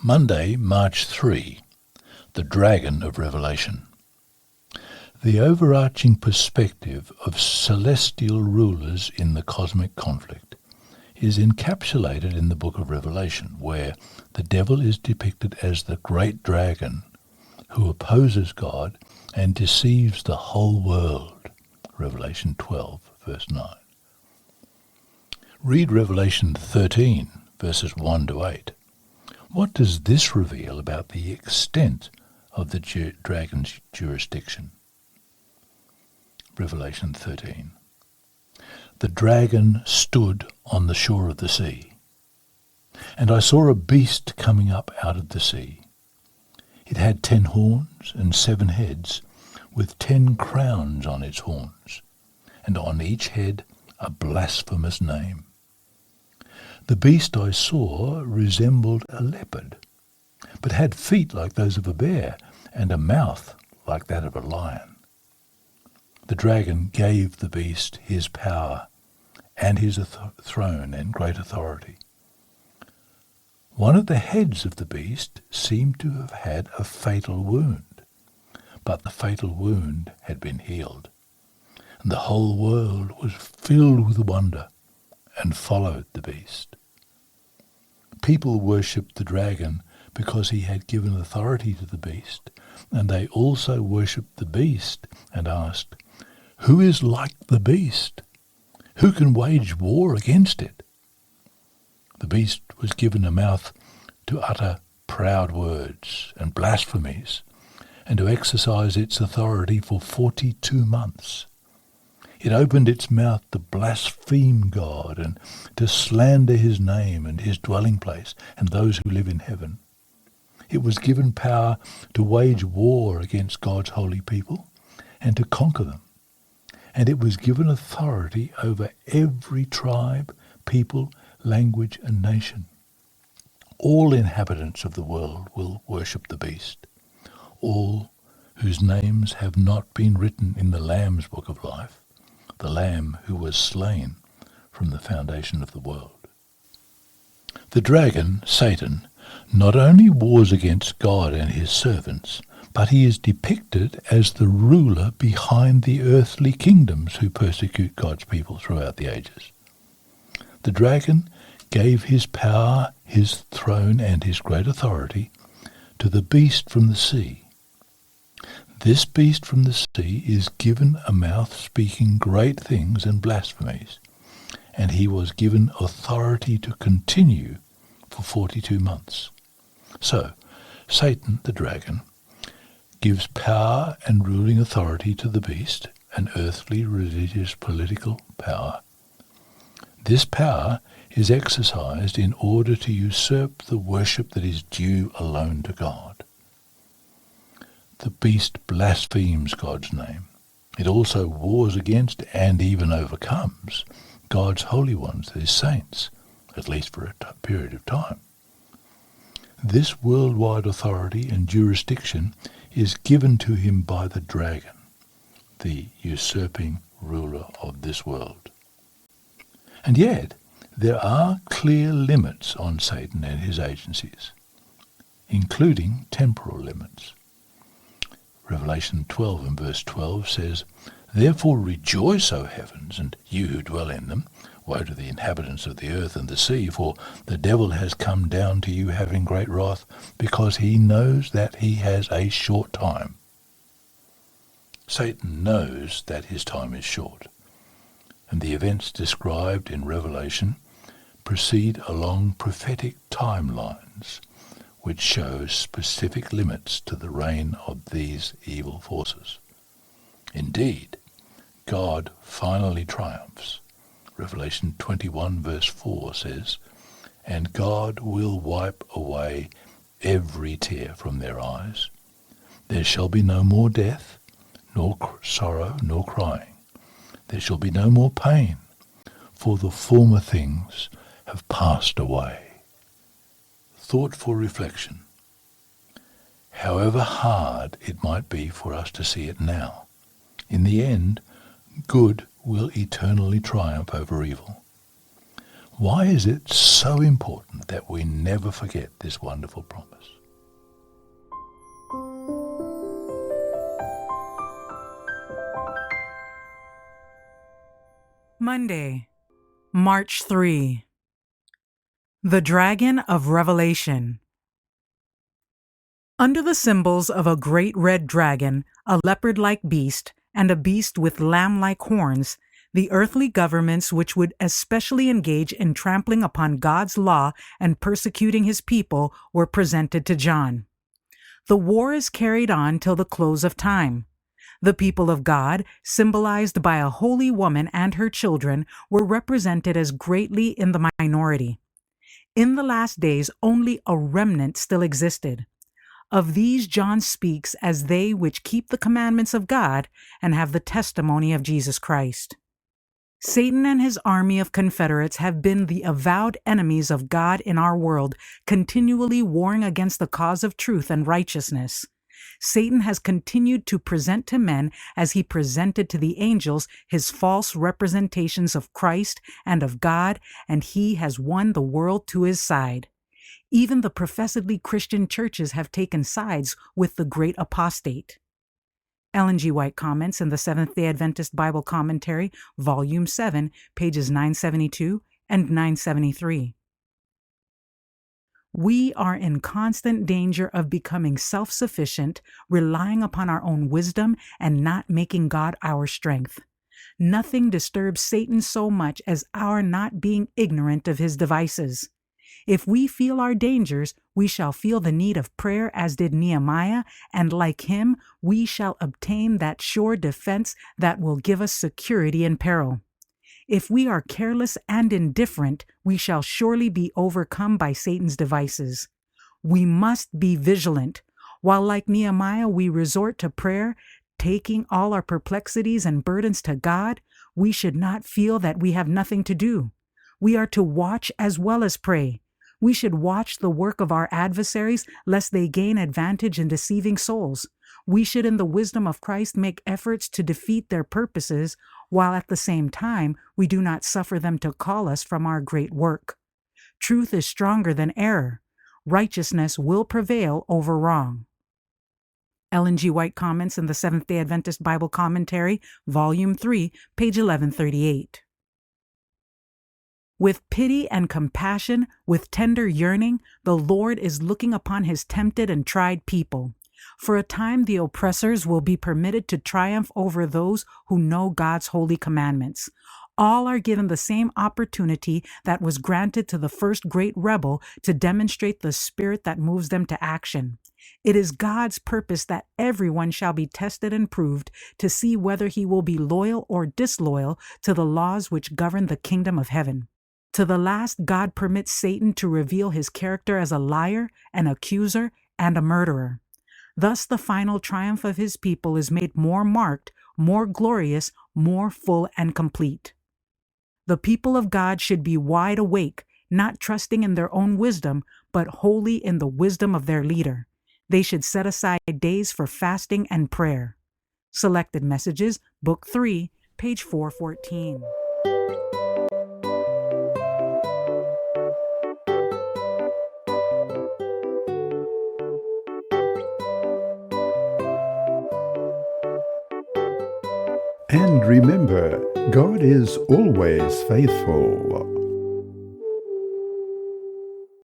Monday, March 3, the Dragon of Revelation. The overarching perspective of celestial rulers in the cosmic conflict is encapsulated in the book of Revelation, where the devil is depicted as the great dragon who opposes God and deceives the whole world. Revelation 12, verse 9. Read Revelation 13, verses 1 to 8. What does this reveal about the extent of the dragon's jurisdiction? Revelation 13. The dragon stood on the shore of the sea, and I saw a beast coming up out of the sea. It had 10 horns and 7 heads, with 10 crowns on its horns, and on each head a blasphemous name. The beast I saw resembled a leopard, but had feet like those of a bear and a mouth like that of a lion. The dragon gave the beast his power and his throne and great authority. One of the heads of the beast seemed to have had a fatal wound, but the fatal wound had been healed, and the whole world was filled with wonder and followed the beast. People worshipped the dragon because he had given authority to the beast, and they also worshipped the beast and asked, "Who is like the beast? Who can wage war against it?" The beast was given a mouth to utter proud words and blasphemies, and to exercise its authority for 42 months. It opened its mouth to blaspheme God and to slander his name and his dwelling place and those who live in heaven. It was given power to wage war against God's holy people and to conquer them. And it was given authority over every tribe, people, language and nation. All inhabitants of the world will worship the beast, all whose names have not been written in the Lamb's book of life, the Lamb who was slain from the foundation of the world. The dragon, Satan, not only wars against God and his servants, but he is depicted as the ruler behind the earthly kingdoms who persecute God's people throughout the ages. The dragon gave his power, his throne, and his great authority to the beast from the sea. This beast from the sea is given a mouth speaking great things and blasphemies, and he was given authority to continue for 42 months. So, Satan, the dragon, gives power and ruling authority to the beast, an earthly, religious, political power. This power is exercised in order to usurp the worship that is due alone to God. The beast blasphemes God's name. It also wars against and even overcomes God's holy ones, his saints, at least for a period of time. This worldwide authority and jurisdiction is given to him by the dragon, the usurping ruler of this world. And yet, there are clear limits on Satan and his agencies, including temporal limits. Revelation 12 and verse 12 says, "Therefore rejoice, O heavens, and you who dwell in them. Woe to the inhabitants of the earth and the sea, for the devil has come down to you having great wrath, because he knows that he has a short time." Satan knows that his time is short, and the events described in Revelation proceed along prophetic timelines, which shows specific limits to the reign of these evil forces. Indeed, God finally triumphs. Revelation 21 verse 4 says, "And God will wipe away every tear from their eyes. There shall be no more death, nor sorrow, nor crying. There shall be no more pain, for the former things have passed away." Thought for reflection. However hard it might be for us to see it now, in the end, good will eternally triumph over evil. Why is it so important that we never forget this wonderful promise? Monday, March 3. The Dragon of Revelation. Under the symbols of a great red dragon, a leopard-like beast, and a beast with lamb-like horns, the earthly governments which would especially engage in trampling upon God's law and persecuting his people were presented to John. The war is carried on till the close of time. The people of God, symbolized by a holy woman and her children, were represented as greatly in the minority. In the last days, only a remnant still existed. Of these John speaks as they which keep the commandments of God and have the testimony of Jesus Christ. Satan and his army of confederates have been the avowed enemies of God in our world, continually warring against the cause of truth and righteousness. Satan has continued to present to men, as he presented to the angels, his false representations of Christ and of God, and he has won the world to his side. Even the professedly Christian churches have taken sides with the great apostate. Ellen G. White comments in the Seventh-day Adventist Bible Commentary, Volume 7, pages 972 and 973. We are in constant danger of becoming self-sufficient, relying upon our own wisdom, and not making God our strength. Nothing disturbs Satan so much as our not being ignorant of his devices. If we feel our dangers, we shall feel the need of prayer as did Nehemiah, and like him, we shall obtain that sure defense that will give us security in peril. If we are careless and indifferent, we shall surely be overcome by Satan's devices. We must be vigilant. While like Nehemiah we resort to prayer, taking all our perplexities and burdens to God, we should not feel that we have nothing to do. We are to watch as well as pray. We should watch the work of our adversaries, lest they gain advantage in deceiving souls. We should, in the wisdom of Christ, make efforts to defeat their purposes, while at the same time we do not suffer them to call us from our great work. Truth is stronger than error. Righteousness will prevail over wrong. Ellen G. White comments in the Seventh-day Adventist Bible Commentary, Volume 3, page 1138. With pity and compassion, with tender yearning, the Lord is looking upon his tempted and tried people. For a time the oppressors will be permitted to triumph over those who know God's holy commandments. All are given the same opportunity that was granted to the first great rebel to demonstrate the spirit that moves them to action. It is God's purpose that everyone shall be tested and proved to see whether he will be loyal or disloyal to the laws which govern the kingdom of heaven. To the last, God permits Satan to reveal his character as a liar, an accuser, and a murderer. Thus, the final triumph of his people is made more marked, more glorious, more full and complete. The people of God should be wide awake, not trusting in their own wisdom, but wholly in the wisdom of their leader. They should set aside days for fasting and prayer. Selected Messages, Book 3, page 414. And remember, God is always faithful.